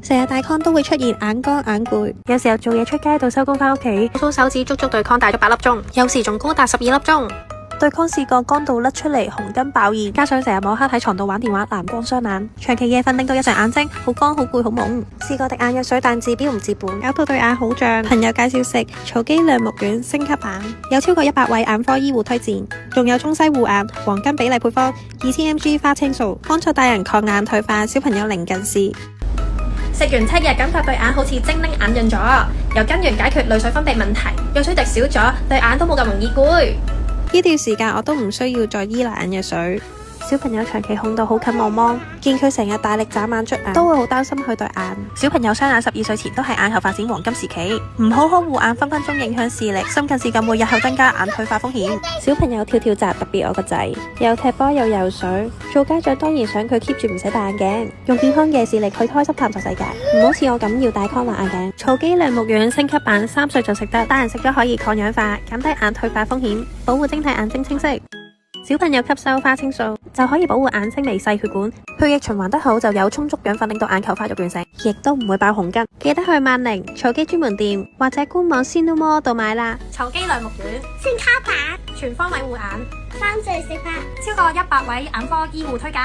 成日戴 con 都會出現眼乾眼攰，有時候做嘢出街到收工返屋企，粗手指足足對 con 戴咗8粒鐘，有時仲高達12粒鐘。對 con 試過乾到甩出嚟，紅筋爆現，加上成日摸黑喺床度玩電話，藍光傷眼，長期夜瞓令到一隻眼睛好乾、好攰、好懵。試過滴眼藥水，但治標唔治本，搞到對眼好脹。朋友介紹食草肌亮目丸升級版，有超過100位眼科醫護推薦，仲有中西護眼黃金比例配方2000mg 花青素，幫助大人抗眼退化，小朋友零近視。食完7日，感覺對眼好似精靈眼潤咗，由根源解決淚水分泌問題，藥水滴少咗，對眼都冇咁容易攰。呢段時間我都唔需要再依賴眼藥水。小朋友長期控到好近望芒，見佢成日大力眨眼捽眼，都會好擔心佢對眼。小朋友雙眼12歲前都係眼球發展黃金時期，唔好呵護眼分分鐘影響視力，深近視更會日後增加眼退化風險。小朋友跳跳紮，特別我個仔又踢波又游水，做家長當然想佢 keep 住唔使戴眼鏡，用健康嘅視力去開心探索世界，唔好似我咁要戴 con 或眼鏡。草肌亮目丸升級版，3歲就食得，大人食咗可以抗氧化，減低眼退化風險，保護晶體眼睛清晰。小朋友吸收花青素就可以保護眼睛微細血管，血液循環得好就有充足養分，令到眼球發育完成，亦都唔會爆紅筋。記得去萬寧草肌專門店或者官網 Cinnamore 度買啦。草肌亮目丸升級版，全方位護眼， 3歲食得，超過100位眼科醫護推介。